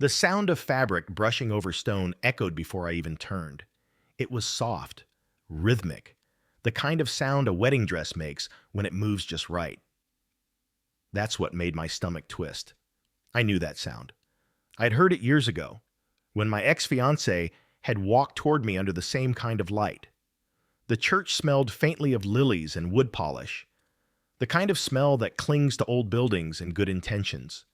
The sound of fabric brushing over stone echoed before I even turned. It was soft, rhythmic, the kind of sound a wedding dress makes when it moves just right. That's what made my stomach twist. I knew that sound. I'd heard it years ago, when my ex-fiancée had walked toward me under the same kind of light. The church smelled faintly of lilies and wood polish, the kind of smell that clings to old buildings and good intentions.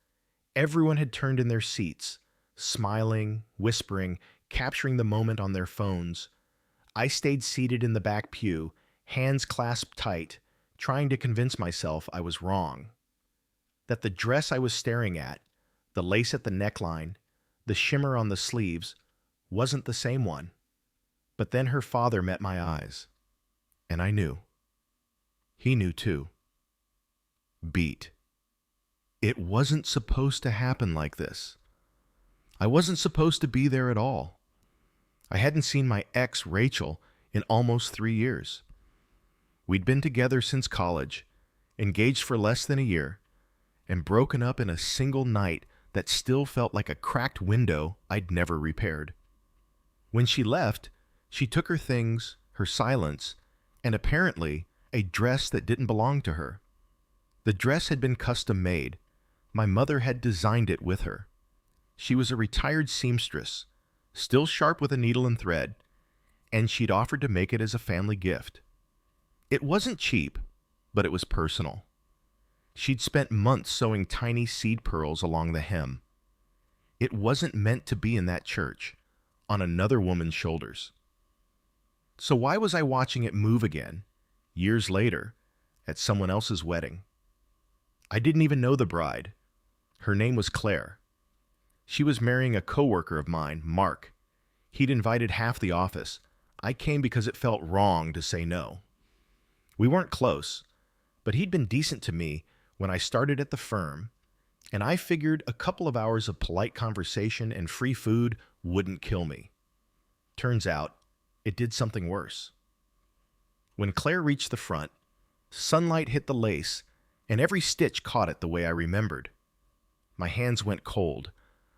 Everyone had turned in their seats, smiling, whispering, capturing the moment on their phones. I stayed seated in the back pew, hands clasped tight, trying to convince myself I was wrong. That the dress I was staring at, the lace at the neckline, the shimmer on the sleeves, wasn't the same one. But then her father met my eyes, and I knew. He knew too. Beat. It wasn't supposed to happen like this. I wasn't supposed to be there at all. I hadn't seen my ex, Rachel, in almost 3 years. We'd been together since college, engaged for less than a year, and broken up in a single night that still felt like a cracked window I'd never repaired. When she left, she took her things, her silence, and apparently a dress that didn't belong to her. The dress had been custom made. My mother had designed it with her. She was a retired seamstress, still sharp with a needle and thread, and she'd offered to make it as a family gift. It wasn't cheap, but it was personal. She'd spent months sewing tiny seed pearls along the hem. It wasn't meant to be in that church, on another woman's shoulders. So why was I watching it move again, years later, at someone else's wedding? I didn't even know the bride. Her name was Claire. She was marrying a coworker of mine, Mark. He'd invited half the office. I came because it felt wrong to say no. We weren't close, but he'd been decent to me when I started at the firm, and I figured a couple of hours of polite conversation and free food wouldn't kill me. Turns out, it did something worse. When Claire reached the front, sunlight hit the lace, and every stitch caught it the way I remembered. My hands went cold.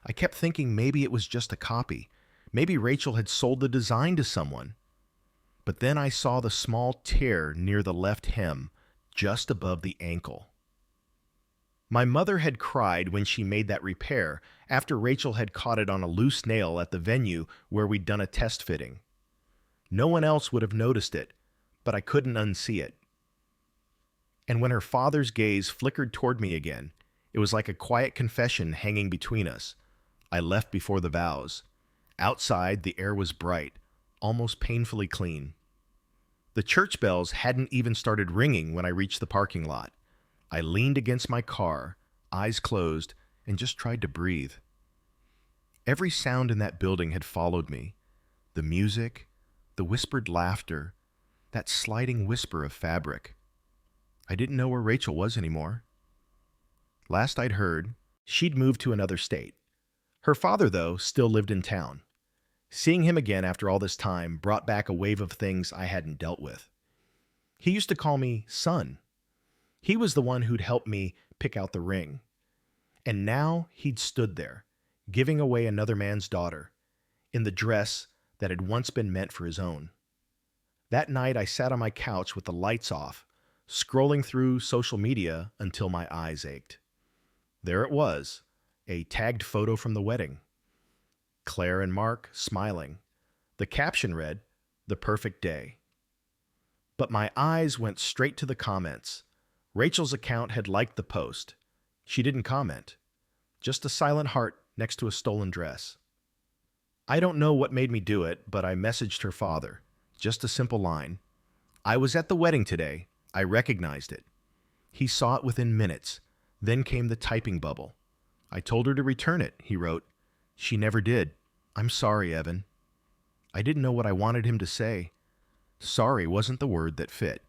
I kept thinking maybe it was just a copy. Maybe Rachel had sold the design to someone. But then I saw the small tear near the left hem, just above the ankle. My mother had cried when she made that repair after Rachel had caught it on a loose nail at the venue where we'd done a test fitting. No one else would have noticed it, but I couldn't unsee it. And when her father's gaze flickered toward me again, it was like a quiet confession hanging between us. I left before the vows. Outside, the air was bright, almost painfully clean. The church bells hadn't even started ringing when I reached the parking lot. I leaned against my car, eyes closed, and just tried to breathe. Every sound in that building had followed me. The music, the whispered laughter, that sliding whisper of fabric. I didn't know where Rachel was anymore. Last I'd heard, she'd moved to another state. Her father, though, still lived in town. Seeing him again after all this time brought back a wave of things I hadn't dealt with. He used to call me son. He was the one who'd helped me pick out the ring. And now he'd stood there, giving away another man's daughter, in the dress that had once been meant for his own. That night I sat on my couch with the lights off, scrolling through social media until my eyes ached. There it was, a tagged photo from the wedding. Claire and Mark smiling. The caption read, "The perfect day." But my eyes went straight to the comments. Rachel's account had liked the post. She didn't comment. Just a silent heart next to a stolen dress. I don't know what made me do it, but I messaged her father. Just a simple line. "I was at the wedding today. I recognized it." He saw it within minutes. Then came the typing bubble. "I told her to return it," he wrote. "She never did. I'm sorry, Evan." I didn't know what I wanted him to say. Sorry wasn't the word that fit.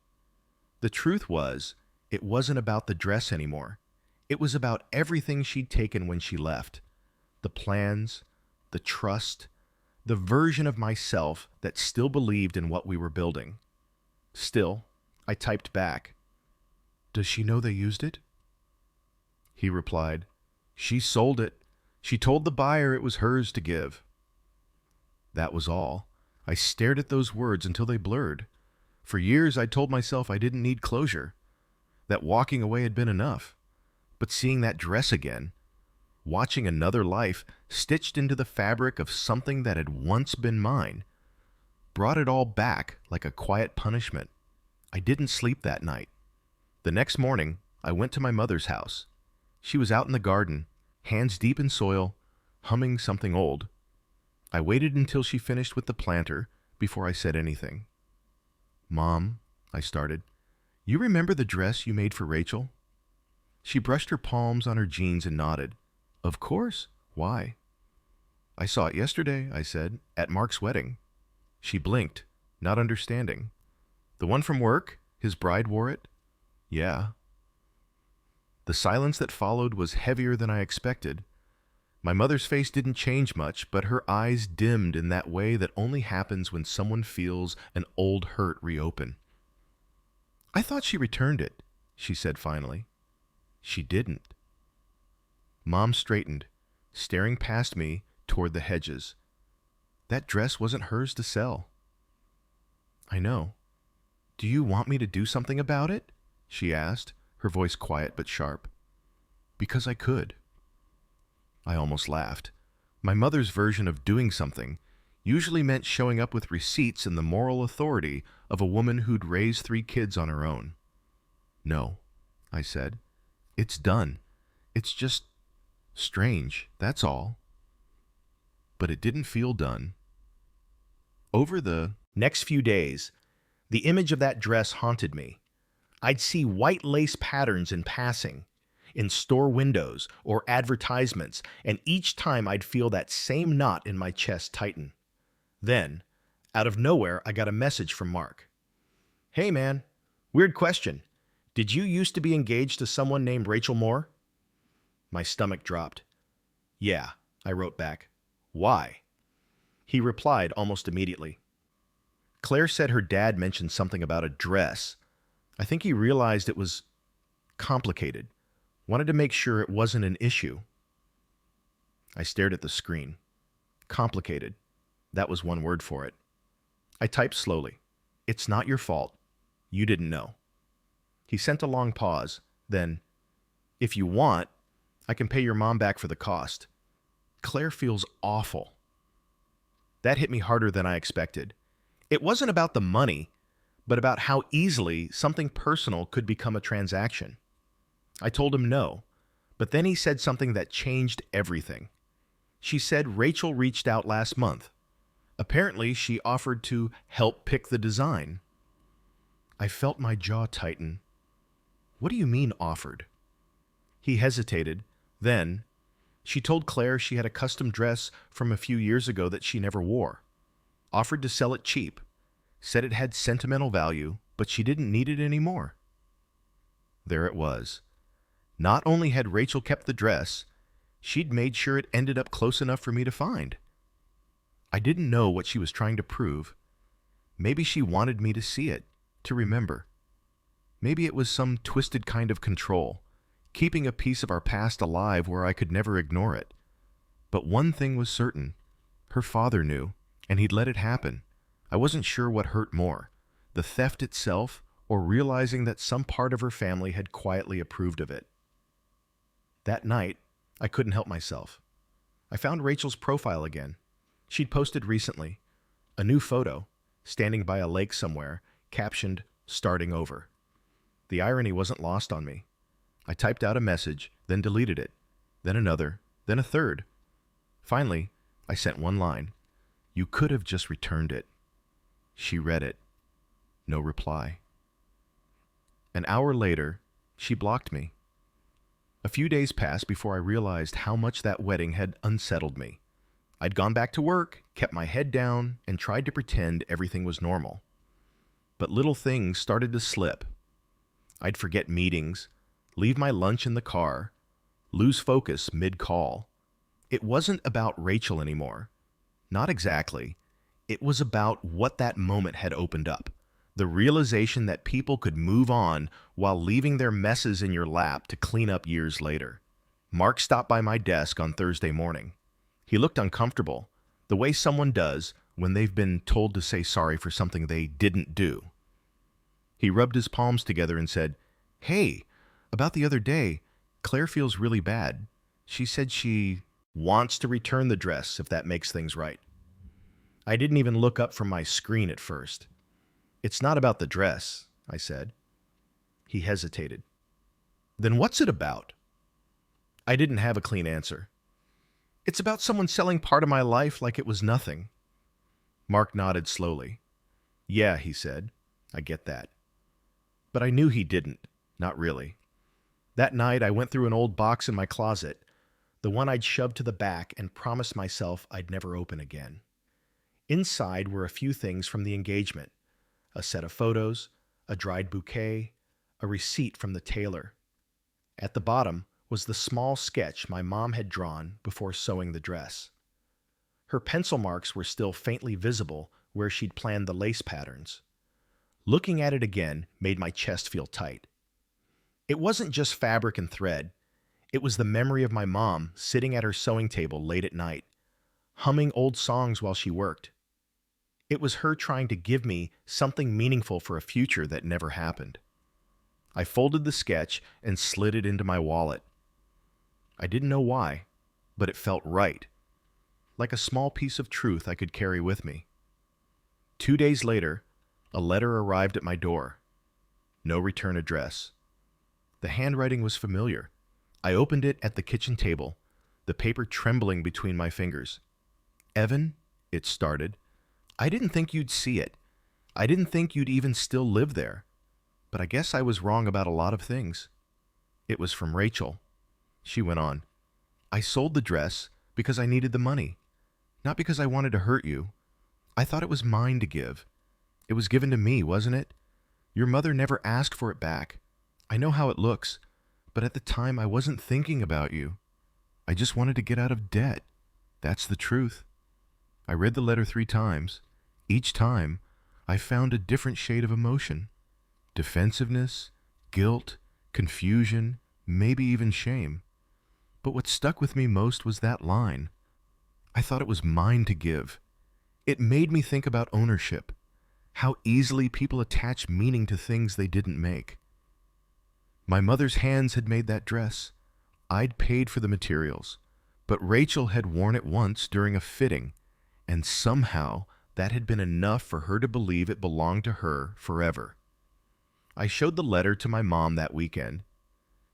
The truth was, it wasn't about the dress anymore. It was about everything she'd taken when she left. The plans, the trust, the version of myself that still believed in what we were building. Still, I typed back, "Does she know they used it?" He replied, "She sold it. She told the buyer it was hers to give. That was all. I stared at those words until they blurred. For years I told myself I didn't need closure, that walking away had been enough. But seeing that dress again, watching another life stitched into the fabric of something that had once been mine, brought it all back like a quiet punishment. I didn't sleep that night. The next morning, I went to my mother's house. She was out in the garden, hands deep in soil, humming something old. I waited until she finished with the planter before I said anything. "Mom," I started, "you remember the dress you made for Rachel?" She brushed her palms on her jeans and nodded. "Of course. Why?" "I saw it yesterday," I said, "at Mark's wedding." She blinked, not understanding. "The one from work? His bride wore it?" "Yeah." The silence that followed was heavier than I expected. My mother's face didn't change much, but her eyes dimmed in that way that only happens when someone feels an old hurt reopen. "I thought she returned it," she said finally. "She didn't." Mom straightened, staring past me toward the hedges. "That dress wasn't hers to sell." "I know. Do you want me to do something about it?" she asked, her voice quiet but sharp. "Because I could." I almost laughed. My mother's version of doing something usually meant showing up with receipts and the moral authority of a woman who'd raised 3 kids on her own. "No," I said. "It's done. It's just strange, that's all." But it didn't feel done. Over the next few days, the image of that dress haunted me. I'd see white lace patterns in passing, in store windows or advertisements, and each time I'd feel that same knot in my chest tighten. Then, out of nowhere, I got a message from Mark. "Hey man, weird question. Did you used to be engaged to someone named Rachel Moore?" My stomach dropped. "Yeah," I wrote back. "Why?" He replied almost immediately. "Claire said her dad mentioned something about a dress. I think he realized it was complicated. Wanted to make sure it wasn't an issue." I stared at the screen. Complicated. That was one word for it. I typed slowly. "It's not your fault. You didn't know." He sent a long pause. Then, "If you want, I can pay your mom back for the cost. Claire feels awful." That hit me harder than I expected. It wasn't about the money, but about how easily something personal could become a transaction. I told him no, but then he said something that changed everything. She said Rachel reached out last month. Apparently, she offered to help pick the design. I felt my jaw tighten. "What do you mean offered?" He hesitated. Then, she told Claire she had a custom dress from a few years ago that she never wore. Offered to sell it cheap. Said it had sentimental value, but she didn't need it anymore. There it was. Not only had Rachel kept the dress, she'd made sure it ended up close enough for me to find. I didn't know what she was trying to prove. Maybe she wanted me to see it, to remember. Maybe it was some twisted kind of control, keeping a piece of our past alive where I could never ignore it. But one thing was certain. Her father knew, and he'd let it happen. I wasn't sure what hurt more, the theft itself or realizing that some part of her family had quietly approved of it. That night, I couldn't help myself. I found Rachel's profile again. She'd posted recently. A new photo, standing by a lake somewhere, captioned, "Starting over." The irony wasn't lost on me. I typed out a message, then deleted it, then another, then a third. Finally, I sent one line. "You could have just returned it." She read it. No reply. An hour later, she blocked me. A few days passed before I realized how much that wedding had unsettled me. I'd gone back to work, kept my head down, and tried to pretend everything was normal. But little things started to slip. I'd forget meetings, leave my lunch in the car, lose focus mid-call. It wasn't about Rachel anymore. Not exactly. It was about what that moment had opened up. The realization that people could move on while leaving their messes in your lap to clean up years later. Mark stopped by my desk on Thursday morning. He looked uncomfortable, the way someone does when they've been told to say sorry for something they didn't do. He rubbed his palms together and said, "Hey, about the other day, Claire feels really bad. She said she wants to return the dress if that makes things right." I didn't even look up from my screen at first. "It's not about the dress," I said. He hesitated. "Then what's it about?" I didn't have a clean answer. "It's about someone selling part of my life like it was nothing." Mark nodded slowly. "Yeah," he said, "I get that." But I knew he didn't, not really. That night, I went through an old box in my closet, the one I'd shoved to the back and promised myself I'd never open again. Inside were a few things from the engagement: a set of photos, a dried bouquet, a receipt from the tailor. At the bottom was the small sketch my mom had drawn before sewing the dress. Her pencil marks were still faintly visible where she'd planned the lace patterns. Looking at it again made my chest feel tight. It wasn't just fabric and thread. It was the memory of my mom sitting at her sewing table late at night, humming old songs while she worked. It was her trying to give me something meaningful for a future that never happened. I folded the sketch and slid it into my wallet. I didn't know why, but it felt right, like a small piece of truth I could carry with me. 2 days later, a letter arrived at my door. No return address. The handwriting was familiar. I opened it at the kitchen table, the paper trembling between my fingers. "Evan," it started, "I didn't think you'd see it. I didn't think you'd even still live there. But I guess I was wrong about a lot of things." It was from Rachel. She went on, "I sold the dress because I needed the money, not because I wanted to hurt you. I thought it was mine to give. It was given to me, wasn't it? Your mother never asked for it back. I know how it looks, but at the time I wasn't thinking about you. I just wanted to get out of debt. That's the truth." I read the letter 3 times. Each time, I found a different shade of emotion. Defensiveness, guilt, confusion, maybe even shame. But what stuck with me most was that line. I thought it was mine to give. It made me think about ownership, how easily people attach meaning to things they didn't make. My mother's hands had made that dress. I'd paid for the materials, but Rachel had worn it once during a fitting, and somehow that had been enough for her to believe it belonged to her forever. I showed the letter to my mom that weekend.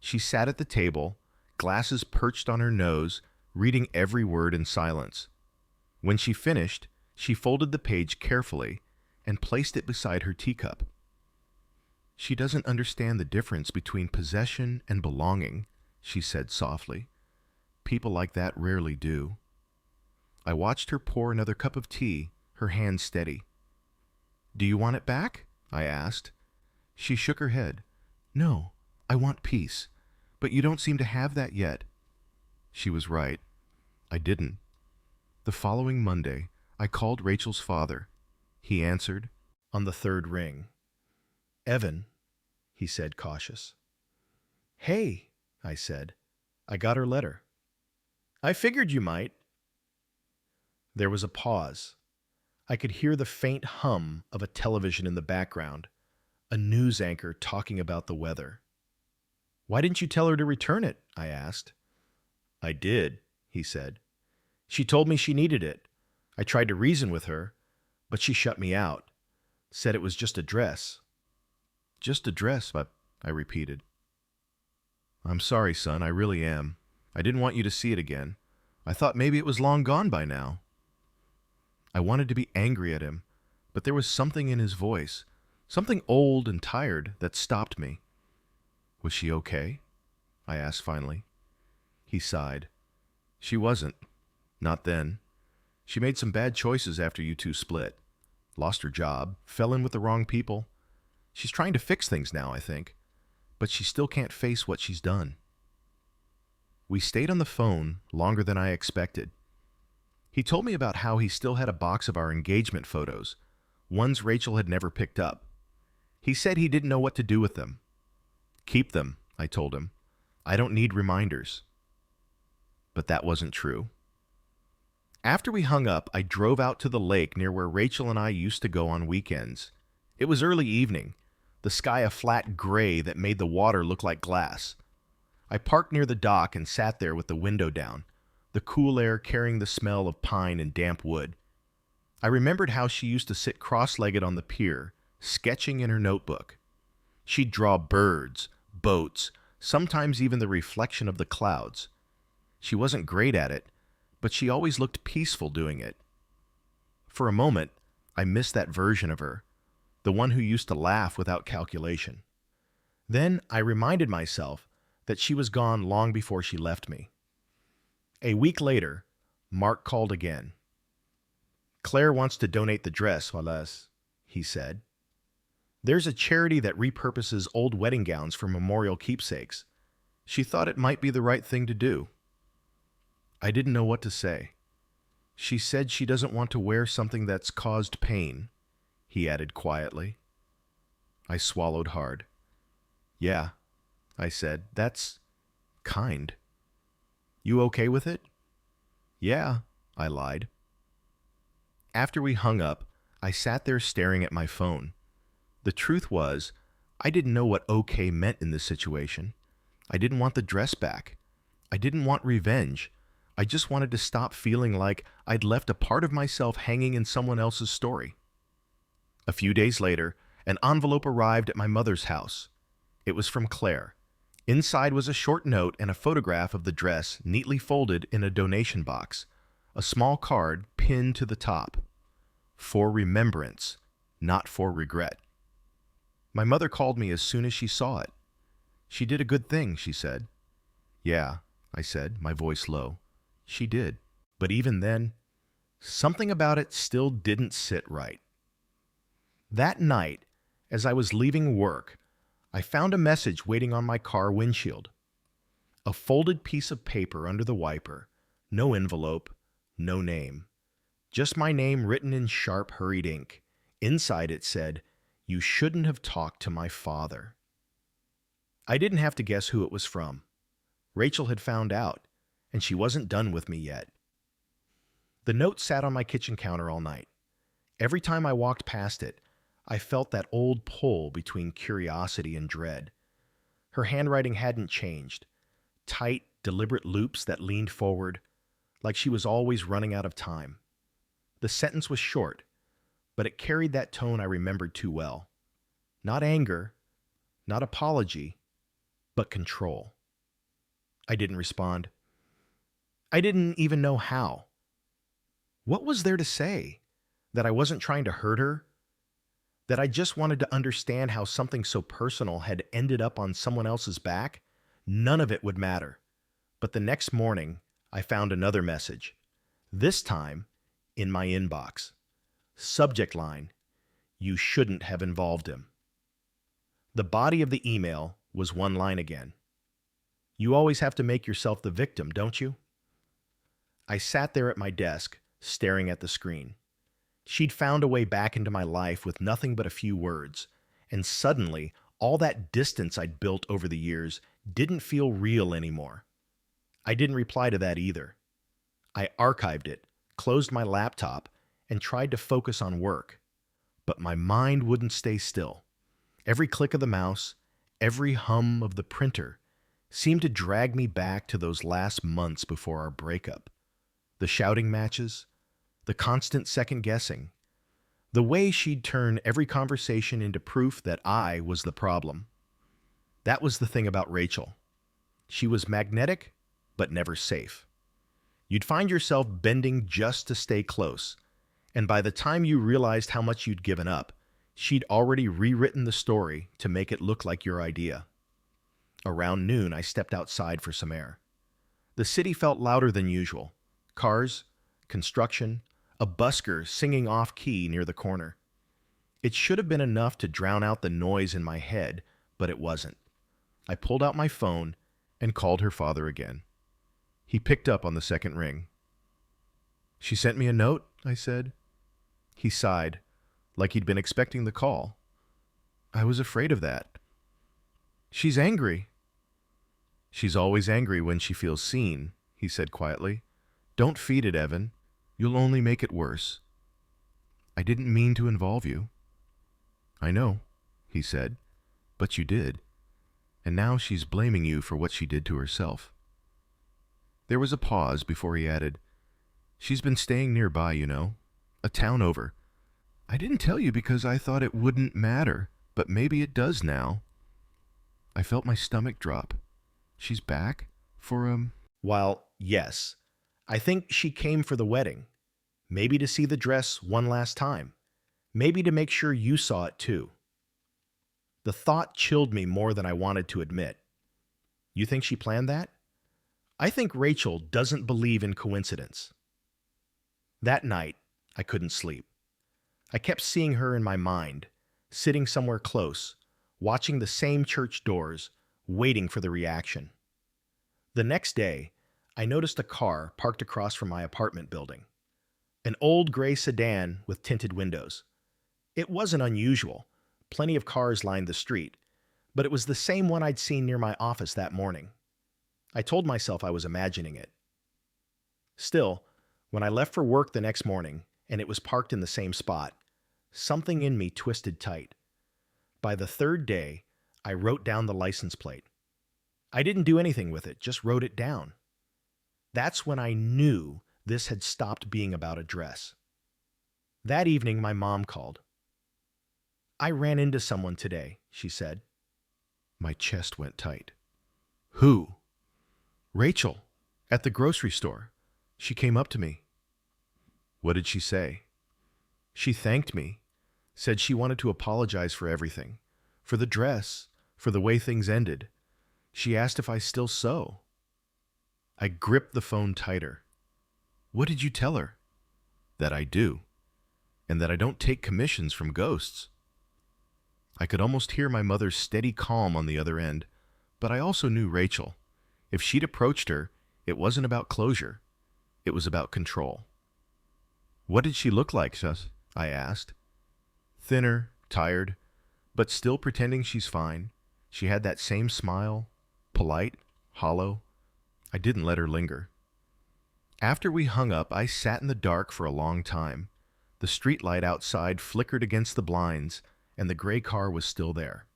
She sat at the table, glasses perched on her nose, reading every word in silence. When she finished, she folded the page carefully and placed it beside her teacup. "She doesn't understand the difference between possession and belonging," she said softly. "People like that rarely do." I watched her pour another cup of tea, her hand steady. "Do you want it back?" I asked. She shook her head. "No, I want peace, but you don't seem to have that yet." She was right. I didn't. The following Monday, I called Rachel's father. He answered on the 3rd ring. "Evan," he said, cautious. "Hey," I said. "I got her letter." "I figured you might." There was a pause. I could hear the faint hum of a television in the background, a news anchor talking about the weather. "Why didn't you tell her to return it?" I asked. "I did," he said. "She told me she needed it. I tried to reason with her, but she shut me out. Said it was just a dress." "Just a dress," I repeated. "I'm sorry, son, I really am. I didn't want you to see it again. I thought maybe it was long gone by now." I wanted to be angry at him, but there was something in his voice, something old and tired, that stopped me. "Was she okay?" I asked finally. He sighed. "She wasn't. Not then. She made some bad choices after you two split. Lost her job, fell in with the wrong people. She's trying to fix things now, I think, but she still can't face what she's done." We stayed on the phone longer than I expected. He told me about how he still had a box of our engagement photos, ones Rachel had never picked up. He said he didn't know what to do with them. "Keep them," I told him. "I don't need reminders." But that wasn't true. After we hung up, I drove out to the lake near where Rachel and I used to go on weekends. It was early evening, the sky a flat gray that made the water look like glass. I parked near the dock and sat there with the window down, the cool air carrying the smell of pine and damp wood. I remembered how she used to sit cross-legged on the pier, sketching in her notebook. She'd draw birds, boats, sometimes even the reflection of the clouds. She wasn't great at it, but she always looked peaceful doing it. For a moment, I missed that version of her, the one who used to laugh without calculation. Then I reminded myself that she was gone long before she left me. A week later, Mark called again. "Claire wants to donate the dress, Wallace," he said. "There's a charity that repurposes old wedding gowns for memorial keepsakes. She thought it might be the right thing to do." I didn't know what to say. "She said she doesn't want to wear something that's caused pain," he added quietly. I swallowed hard. "Yeah," I said, "that's kind. You okay with it?" "Yeah," I lied. After we hung up, I sat there staring at my phone. The truth was, I didn't know what okay meant in this situation. I didn't want the dress back. I didn't want revenge. I just wanted to stop feeling like I'd left a part of myself hanging in someone else's story. A few days later, an envelope arrived at my mother's house. It was from Claire. Inside was a short note and a photograph of the dress neatly folded in a donation box, a small card pinned to the top. "For remembrance, not for regret." My mother called me as soon as she saw it. "She did a good thing," she said. "Yeah," I said, my voice low. "She did." But even then, something about it still didn't sit right. That night, as I was leaving work, I found a message waiting on my car windshield. A folded piece of paper under the wiper, no envelope, no name. Just my name written in sharp, hurried ink. Inside it said, "You shouldn't have talked to my father." I didn't have to guess who it was from. Rachel had found out, and she wasn't done with me yet. The note sat on my kitchen counter all night. Every time I walked past it, I felt that old pull between curiosity and dread. Her handwriting hadn't changed. Tight, deliberate loops that leaned forward, like she was always running out of time. The sentence was short, but it carried that tone I remembered too well. Not anger, not apology, but control. I didn't respond. I didn't even know how. What was there to say? That I wasn't trying to hurt her? That I just wanted to understand how something so personal had ended up on someone else's back? None of it would matter. But the next morning, I found another message. This time, in my inbox. Subject line, "You shouldn't have involved him." The body of the email was one line again. "You always have to make yourself the victim, don't you?" I sat there at my desk, staring at the screen. She'd found a way back into my life with nothing but a few words, and suddenly, all that distance I'd built over the years didn't feel real anymore. I didn't reply to that either. I archived it, closed my laptop, and tried to focus on work. But my mind wouldn't stay still. Every click of the mouse, every hum of the printer seemed to drag me back to those last months before our breakup. The shouting matches, the constant second-guessing, the way she'd turn every conversation into proof that I was the problem. That was the thing about Rachel. She was magnetic, but never safe. You'd find yourself bending just to stay close, and by the time you realized how much you'd given up, she'd already rewritten the story to make it look like your idea. Around noon, I stepped outside for some air. The city felt louder than usual. Cars, construction, a busker singing off-key near the corner. It should have been enough to drown out the noise in my head, but it wasn't. I pulled out my phone and called her father again. He picked up on the second ring. "She sent me a note," I said. He sighed, like he'd been expecting the call. "I was afraid of that." "She's angry." "She's always angry when she feels seen," he said quietly. Don't feed it, Evan. You'll only make it worse. I didn't mean to involve you. I know, he said, but you did. And now she's blaming you for what she did to herself. There was a pause before he added, She's been staying nearby, you know, a town over. I didn't tell you because I thought it wouldn't matter, but maybe it does now. I felt my stomach drop. She's back? While, yes, I think she came for the wedding. Maybe to see the dress one last time. Maybe to make sure you saw it too. The thought chilled me more than I wanted to admit. You think she planned that? I think Rachel doesn't believe in coincidence. That night, I couldn't sleep. I kept seeing her in my mind, sitting somewhere close, watching the same church doors, waiting for the reaction. The next day, I noticed a car parked across from my apartment building. An old gray sedan with tinted windows. It wasn't unusual. Plenty of cars lined the street, but it was the same one I'd seen near my office that morning. I told myself I was imagining it. Still, when I left for work the next morning and it was parked in the same spot, something in me twisted tight. By the third day, I wrote down the license plate. I didn't do anything with it, just wrote it down. That's when I knew this had stopped being about a dress. That evening, my mom called. I ran into someone today, she said. My chest went tight. Who? Rachel, at the grocery store. She came up to me. What did she say? She thanked me, said she wanted to apologize for everything, for the dress, for the way things ended. She asked if I still sew. I gripped the phone tighter. What did you tell her? That I do, and that I don't take commissions from ghosts. I could almost hear my mother's steady calm on the other end, but I also knew Rachel. If she'd approached her, it wasn't about closure. It was about control. What did she look like, Sus? I asked. Thinner, tired, but still pretending she's fine. She had that same smile, polite, hollow. I didn't let her linger. After we hung up, I sat in the dark for a long time. The streetlight outside flickered against the blinds, and the gray car was still there.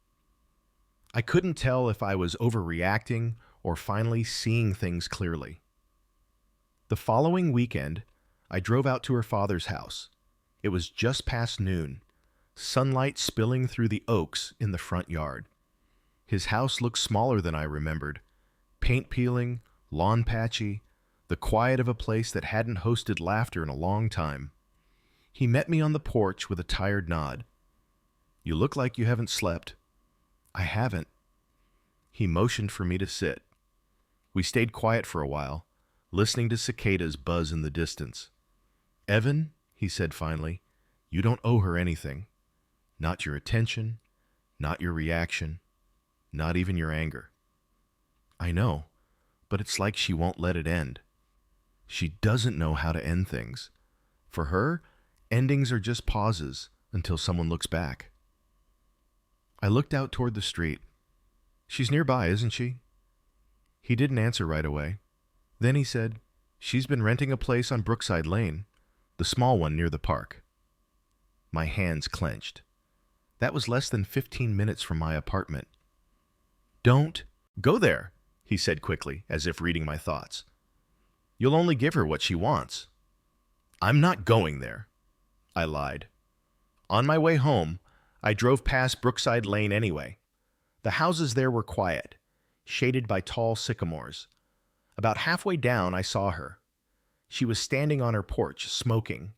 I couldn't tell if I was overreacting or finally seeing things clearly. The following weekend, I drove out to her father's house. It was just past noon, sunlight spilling through the oaks in the front yard. His house looked smaller than I remembered. Paint peeling, lawn patchy, the quiet of a place that hadn't hosted laughter in a long time. He met me on the porch with a tired nod. You look like you haven't slept. I haven't. He motioned for me to sit. We stayed quiet for a while, listening to cicadas buzz in the distance. Evan, he said finally, you don't owe her anything. Not your attention, not your reaction, not even your anger. I know, but it's like she won't let it end. She doesn't know how to end things. For her, endings are just pauses until someone looks back. I looked out toward the street. She's nearby, isn't she? He didn't answer right away. Then he said, she's been renting a place on Brookside Lane, the small one near the park. My hands clenched. That was less than 15 minutes from my apartment. Don't go there, he said quickly, as if reading my thoughts. You'll only give her what she wants. I'm not going there, I lied. On my way home, I drove past Brookside Lane anyway. The houses there were quiet, shaded by tall sycamores. About halfway down, I saw her. She was standing on her porch, smoking,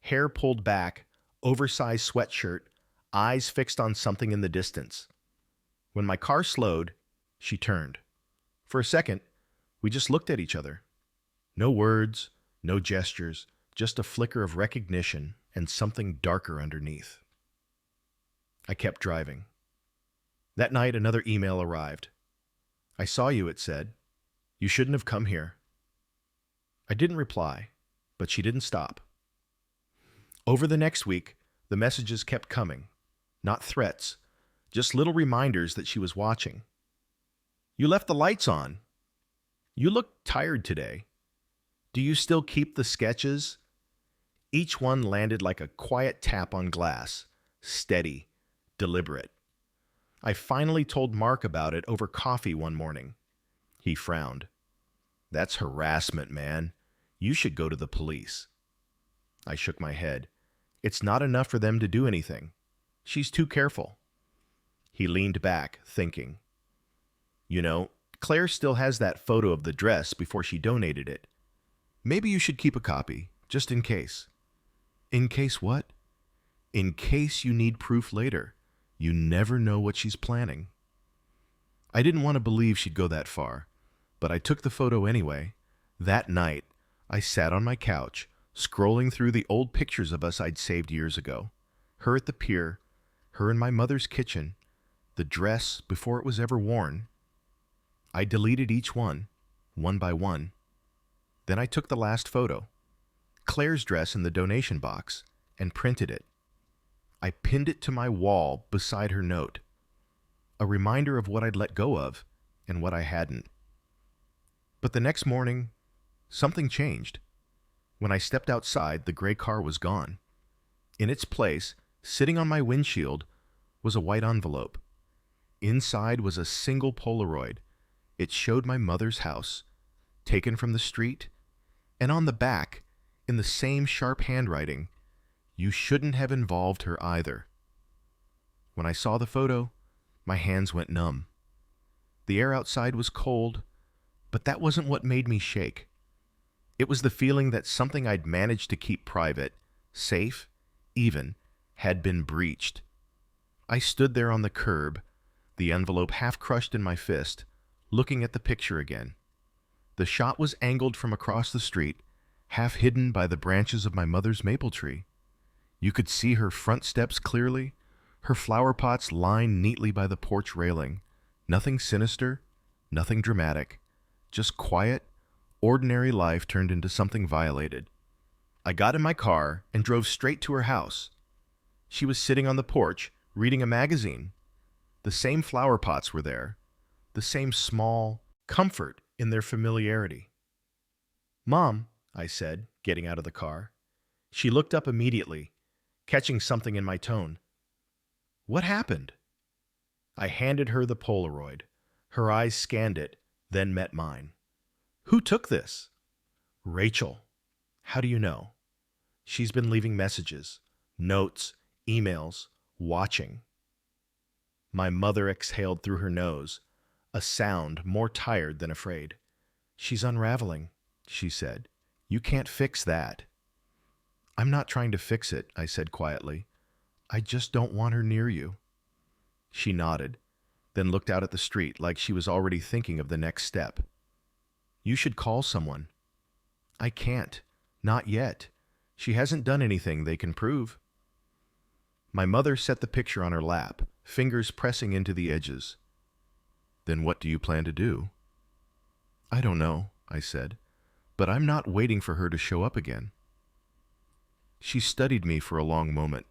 hair pulled back, oversized sweatshirt, eyes fixed on something in the distance. When my car slowed, she turned. For a second, we just looked at each other. No words, no gestures, just a flicker of recognition and something darker underneath. I kept driving. That night, another email arrived. I saw you, it said. You shouldn't have come here. I didn't reply, but she didn't stop. Over the next week, the messages kept coming. Not threats, just little reminders that she was watching. You left the lights on. You look tired today. Do you still keep the sketches? Each one landed like a quiet tap on glass, steady, deliberate. I finally told Mark about it over coffee one morning. He frowned. That's harassment, man. You should go to the police. I shook my head. It's not enough for them to do anything. She's too careful. He leaned back, thinking. You know, Claire still has that photo of the dress before she donated it. Maybe you should keep a copy, just in case. In case what? In case you need proof later. You never know what she's planning. I didn't want to believe she'd go that far, but I took the photo anyway. That night, I sat on my couch, scrolling through the old pictures of us I'd saved years ago. Her at the pier, her in my mother's kitchen, the dress before it was ever worn. I deleted each one by one. Then I took the last photo, Claire's dress in the donation box, and printed it. I pinned it to my wall beside her note, a reminder of what I'd let go of and what I hadn't. But the next morning, something changed. When I stepped outside, the gray car was gone. In its place, sitting on my windshield, was a white envelope. Inside was a single Polaroid. It showed my mother's house, taken from the street, and on the back, in the same sharp handwriting, you shouldn't have involved her either. When I saw the photo, my hands went numb. The air outside was cold, but that wasn't what made me shake. It was the feeling that something I'd managed to keep private, safe, even, had been breached. I stood there on the curb, the envelope half crushed in my fist, looking at the picture again. The shot was angled from across the street, half hidden by the branches of my mother's maple tree. You could see her front steps clearly, her flower pots lined neatly by the porch railing. Nothing sinister, nothing dramatic, just quiet, ordinary life turned into something violated. I got in my car and drove straight to her house. She was sitting on the porch, reading a magazine. The same flower pots were there, the same small comfort in their familiarity. "Mom," I said, getting out of the car. She looked up immediately, catching something in my tone. "What happened?" I handed her the Polaroid. Her eyes scanned it, then met mine. "Who took this?" "Rachel." "How do you know?" "She's been leaving messages, notes, emails, watching." My mother exhaled through her nose, a sound more tired than afraid. "She's unraveling," she said. "You can't fix that." "I'm not trying to fix it," I said quietly. "I just don't want her near you." She nodded, then looked out at the street like she was already thinking of the next step. "You should call someone." "I can't. Not yet. She hasn't done anything they can prove." My mother set the picture on her lap, fingers pressing into the edges. "Then what do you plan to do?" "I don't know," I said, "but I'm not waiting for her to show up again." She studied me for a long moment.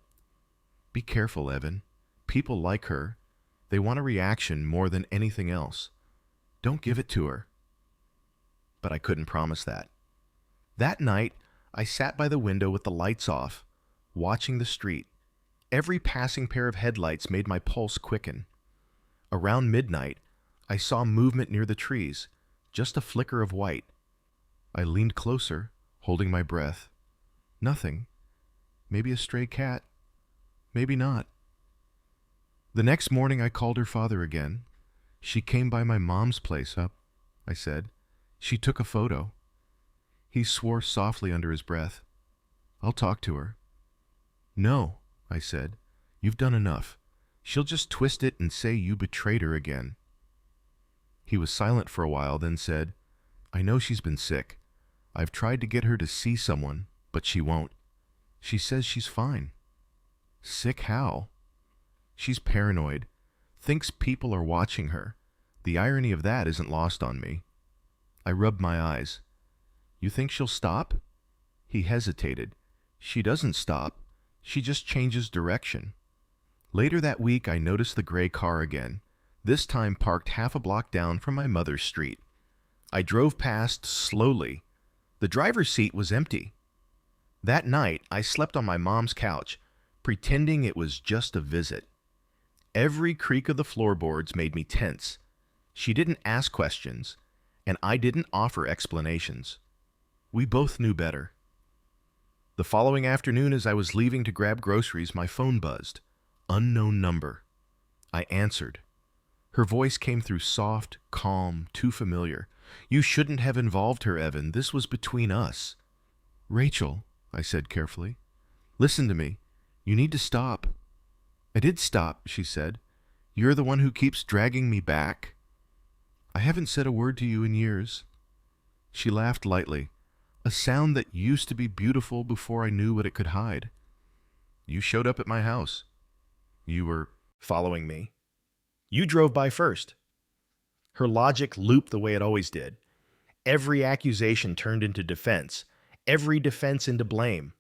"Be careful, Evan. People like her. They want a reaction more than anything else. Don't give it to her." But I couldn't promise that. That night, I sat by the window with the lights off, watching the street. Every passing pair of headlights made my pulse quicken. Around midnight, I saw movement near the trees, just a flicker of white. I leaned closer, holding my breath. Nothing. Maybe a stray cat. Maybe not. The next morning I called her father again. "She came by my mom's place up," I said. "She took a photo." He swore softly under his breath. "I'll talk to her." "No," I said. "You've done enough. She'll just twist it and say you betrayed her again." He was silent for a while, then said, "I know she's been sick. I've tried to get her to see someone, but she won't. She says she's fine." "Sick how?" "She's paranoid. Thinks people are watching her. The irony of that isn't lost on me." I rubbed my eyes. "You think she'll stop?" He hesitated. "She doesn't stop. She just changes direction." Later that week, I noticed the gray car again, this time parked half a block down from my mother's street. I drove past slowly. The driver's seat was empty. That night, I slept on my mom's couch, pretending it was just a visit. Every creak of the floorboards made me tense. She didn't ask questions, and I didn't offer explanations. We both knew better. The following afternoon, as I was leaving to grab groceries, my phone buzzed. Unknown number. I answered. Her voice came through soft, calm, too familiar. You shouldn't have involved her, Evan. This was between us. Rachel, I said carefully. Listen to me. You need to stop. I did stop, she said. You're the one who keeps dragging me back. I haven't said a word to you in years. She laughed lightly, a sound that used to be beautiful before I knew what it could hide. You showed up at my house. You were following me. You drove by first. Her logic looped the way it always did. Every accusation turned into defense, every defense into blame.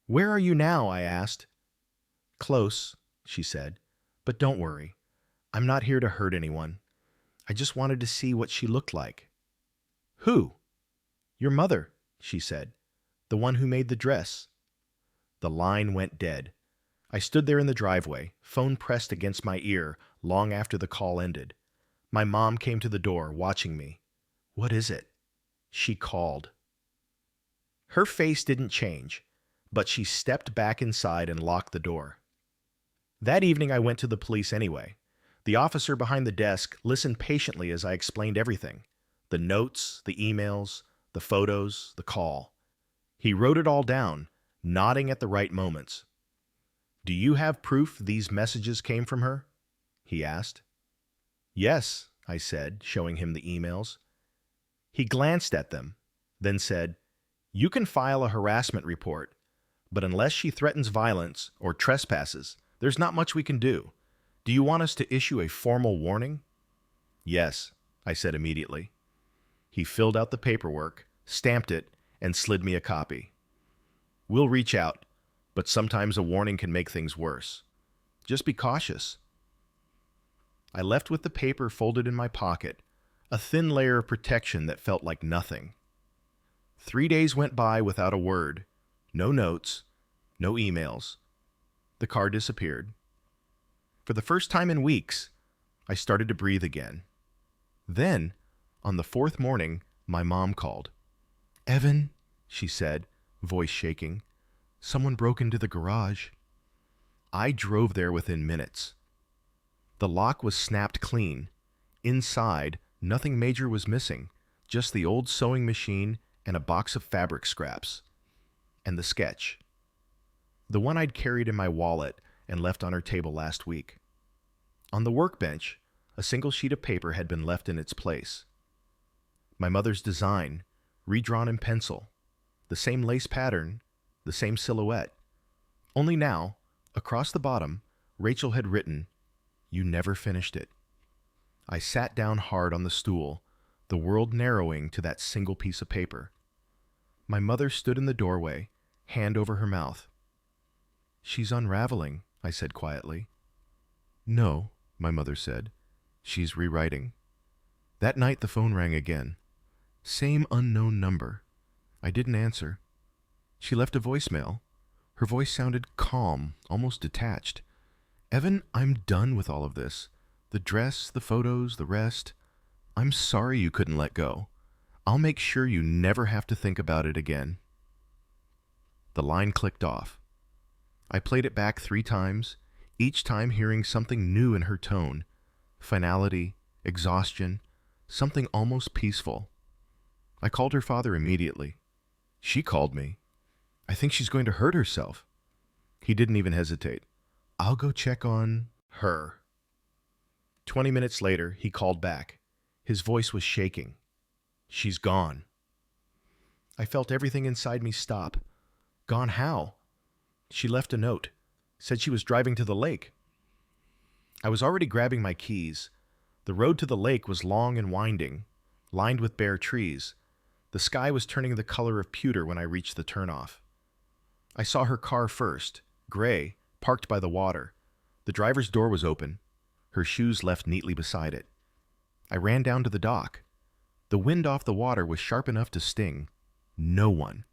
Where are you now? I asked. Close, she said, but don't worry. I'm not here to hurt anyone. I just wanted to see what she looked like. Who? Your mother, she said, the one who made the dress. The line went dead. I stood there in the driveway, phone pressed against my ear long after the call ended. My mom came to the door, watching me. What is it? She called. Her face didn't change, but she stepped back inside and locked the door. That evening I went to the police anyway. The officer behind the desk listened patiently as I explained everything. The notes, the emails, the photos, the call. He wrote it all down, nodding at the right moments. Do you have proof these messages came from her? He asked. Yes, I said, showing him the emails. He glanced at them, then said, You can file a harassment report, but unless she threatens violence or trespasses, there's not much we can do. Do you want us to issue a formal warning? Yes, I said immediately. He filled out the paperwork, stamped it, and slid me a copy. We'll reach out, but sometimes a warning can make things worse. Just be cautious. I left with the paper folded in my pocket, a thin layer of protection that felt like nothing. 3 days went by without a word, no notes, no emails. The car disappeared. For the first time in weeks, I started to breathe again. Then, on the 4th morning, my mom called. Evan, she said, voice shaking, someone broke into the garage. I drove there within minutes. The lock was snapped clean. Inside, nothing major was missing, just the old sewing machine and a box of fabric scraps. And the sketch. The one I'd carried in my wallet and left on her table last week. On the workbench, a single sheet of paper had been left in its place. My mother's design, redrawn in pencil, the same lace pattern, the same silhouette. Only now, across the bottom, Rachel had written, You never finished it. I sat down hard on the stool, the world narrowing to that single piece of paper. My mother stood in the doorway, hand over her mouth. She's unraveling, I said quietly. No, my mother said. She's rewriting. That night the phone rang again. Same unknown number. I didn't answer. She left a voicemail. Her voice sounded calm, almost detached. Evan, I'm done with all of this. The dress, the photos, the rest. I'm sorry you couldn't let go. I'll make sure you never have to think about it again. The line clicked off. I played it back 3 times, each time hearing something new in her tone. Finality, exhaustion, something almost peaceful. I called her father immediately. She called me. I think she's going to hurt herself. He didn't even hesitate. I'll go check on her. 20 minutes later, he called back. His voice was shaking. She's gone. I felt everything inside me stop. Gone how? She left a note. Said she was driving to the lake. I was already grabbing my keys. The road to the lake was long and winding, lined with bare trees. The sky was turning the color of pewter when I reached the turnoff. I saw her car first, gray, parked by the water. The driver's door was open, her shoes left neatly beside it. I ran down to the dock. The wind off the water was sharp enough to sting. No one.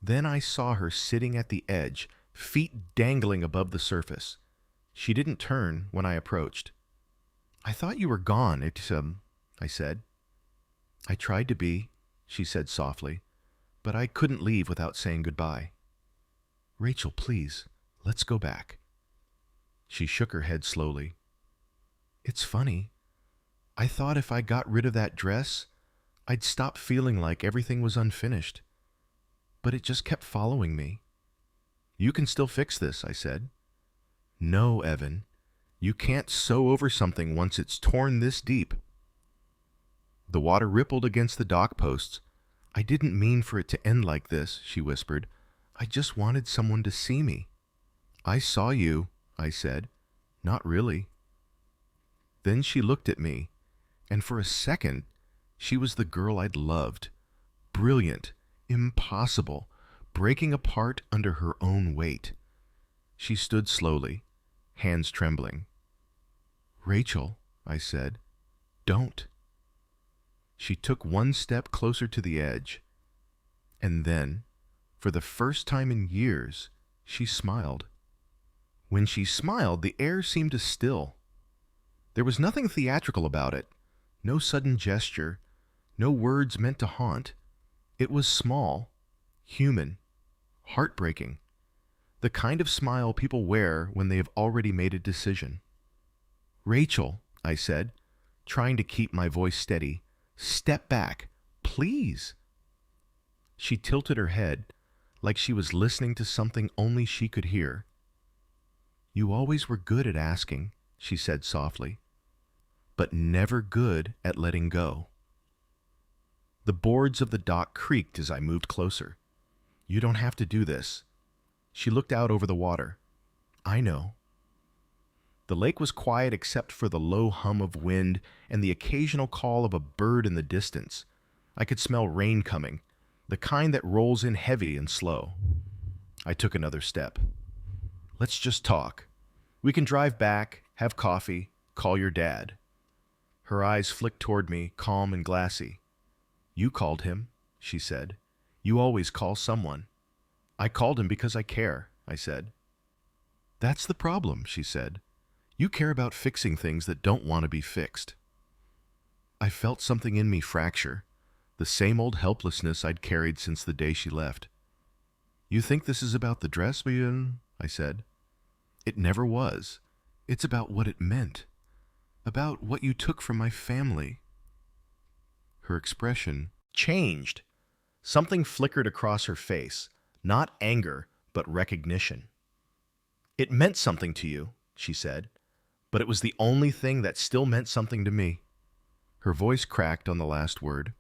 Then I saw her sitting at the edge, feet dangling above the surface. She didn't turn when I approached. "I thought you were gone, I said. "I tried to be," she said softly, "but I couldn't leave without saying goodbye." "Rachel, please, let's go back." She shook her head slowly. "It's funny. I thought if I got rid of that dress, I'd stop feeling like everything was unfinished. But it just kept following me." "You can still fix this," I said. "No, Evan. You can't sew over something once it's torn this deep." The water rippled against the dock posts. "I didn't mean for it to end like this," she whispered. "I just wanted someone to see me." "I saw you," I said. "Not really." Then she looked at me, and for a second, she was the girl I'd loved. Brilliant, impossible, breaking apart under her own weight. She stood slowly, hands trembling. "Rachel," I said, "don't." She took one step closer to the edge, and then, for the first time in years, she smiled. When she smiled, the air seemed to still. There was nothing theatrical about it, no sudden gesture, no words meant to haunt. It was small, human, heartbreaking, the kind of smile people wear when they have already made a decision. "Rachel," I said, trying to keep my voice steady, "step back, please." She tilted her head, like she was listening to something only she could hear. "You always were good at asking," she said softly, "but never good at letting go." The boards of the dock creaked as I moved closer. "You don't have to do this." She looked out over the water. "I know." The lake was quiet except for the low hum of wind and the occasional call of a bird in the distance. I could smell rain coming, the kind that rolls in heavy and slow. I took another step. "Let's just talk. We can drive back, have coffee, call your dad." Her eyes flicked toward me, calm and glassy. "You called him," she said. "You always call someone." "I called him because I care," I said. "That's the problem," she said. "You care about fixing things that don't want to be fixed." I felt something in me fracture, the same old helplessness I'd carried since the day she left. "You think this is about the dress, Bian?" I said. "It never was. It's about what it meant. About what you took from my family." Her expression changed. Something flickered across her face, not anger, but recognition. "It meant something to you," she said, "but it was the only thing that still meant something to me." Her voice cracked on the last word.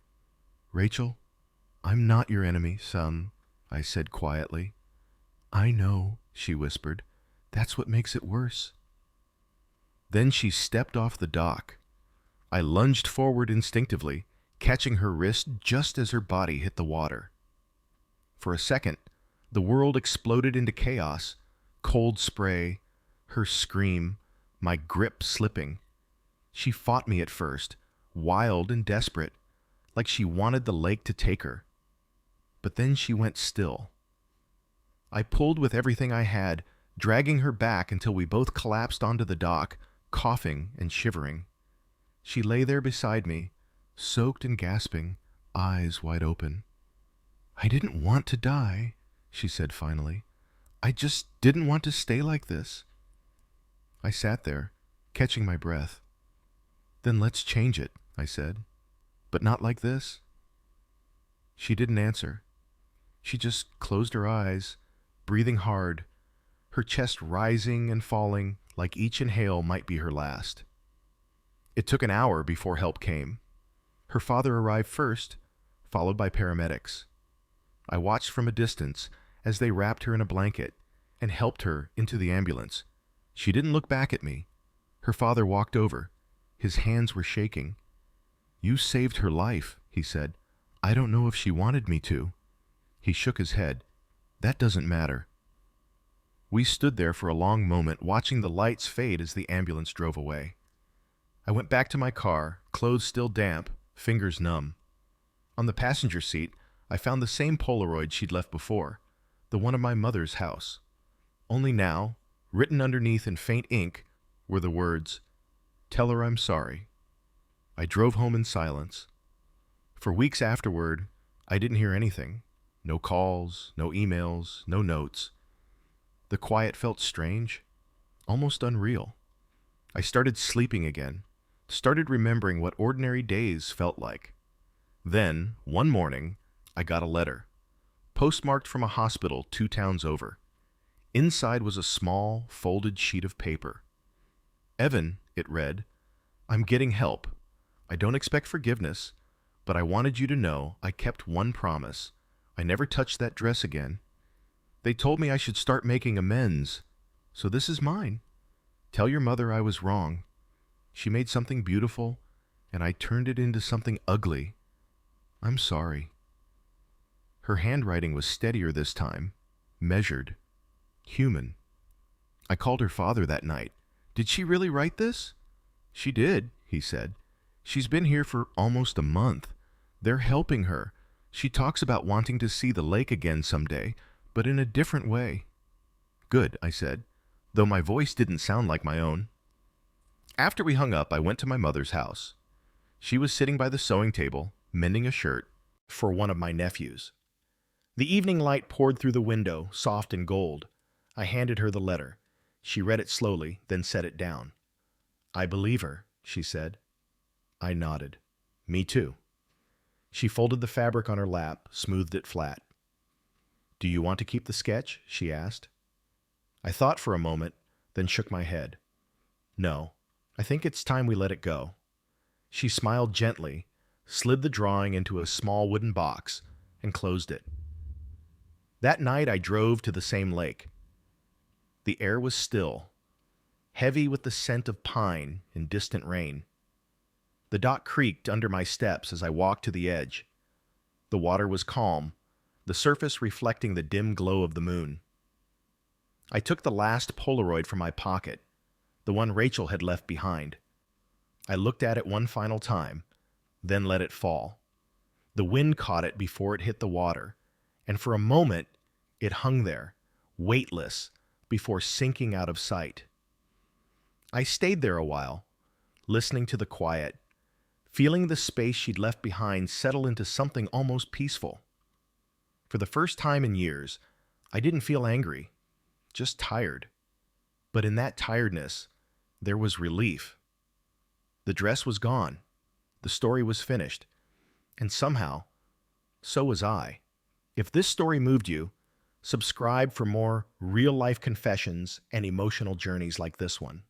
"Rachel, I'm not your enemy, son," I said quietly. "I know," she whispered. "That's what makes it worse." Then she stepped off the dock. I lunged forward instinctively, catching her wrist just as her body hit the water. For a second, the world exploded into chaos. Cold spray, her scream, my grip slipping. She fought me at first, wild and desperate, like she wanted the lake to take her. But then she went still. I pulled with everything I had, dragging her back until we both collapsed onto the dock, coughing and shivering. She lay there beside me, soaked and gasping, eyes wide open. "I didn't want to die," she said finally. "I just didn't want to stay like this." I sat there, catching my breath. "Then let's change it," I said. "But not like this." She didn't answer. She just closed her eyes, breathing hard, her chest rising and falling like each inhale might be her last. It took an hour before help came. Her father arrived first, followed by paramedics. I watched from a distance as they wrapped her in a blanket and helped her into the ambulance. She didn't look back at me. Her father walked over. His hands were shaking. "You saved her life," he said. "I don't know if she wanted me to." He shook his head. "That doesn't matter." We stood there for a long moment, watching the lights fade as the ambulance drove away. I went back to my car, clothes still damp, fingers numb. On the passenger seat, I found the same Polaroid she'd left before, the one of my mother's house. Only now, written underneath in faint ink, were the words, "Tell her I'm sorry." I drove home in silence. For weeks afterward, I didn't hear anything. No calls, no emails, no notes. The quiet felt strange, almost unreal. I started sleeping again, started remembering what ordinary days felt like. Then, one morning, I got a letter, postmarked from a hospital 2 towns over. Inside was a small, folded sheet of paper. "Evan," it read, "I'm getting help. I don't expect forgiveness, but I wanted you to know I kept one promise. I never touched that dress again. They told me I should start making amends, so this is mine. Tell your mother I was wrong. She made something beautiful, and I turned it into something ugly. I'm sorry." Her handwriting was steadier this time, measured, human. I called her father that night. "Did she really write this?" "She did," he said. "She's been here for almost a month. They're helping her. She talks about wanting to see the lake again someday, but in a different way." "Good," I said, though my voice didn't sound like my own. After we hung up, I went to my mother's house. She was sitting by the sewing table, mending a shirt for one of my nephews. The evening light poured through the window, soft and gold. I handed her the letter. She read it slowly, then set it down. "I believe her," she said. I nodded. "Me too." She folded the fabric on her lap, smoothed it flat. "Do you want to keep the sketch?" she asked. I thought for a moment, then shook my head. "No, I think it's time we let it go." She smiled gently, slid the drawing into a small wooden box, and closed it. That night I drove to the same lake. The air was still, heavy with the scent of pine and distant rain. The dock creaked under my steps as I walked to the edge. The water was calm, the surface reflecting the dim glow of the moon. I took the last Polaroid from my pocket, the one Rachel had left behind. I looked at it one final time, then let it fall. The wind caught it before it hit the water, and for a moment it hung there, weightless, before sinking out of sight. I stayed there a while, listening to the quiet, feeling the space she'd left behind settle into something almost peaceful. For the first time in years, I didn't feel angry, just tired. But in that tiredness, there was relief. The dress was gone, the story was finished, and somehow, so was I. If this story moved you, subscribe for more real-life confessions and emotional journeys like this one.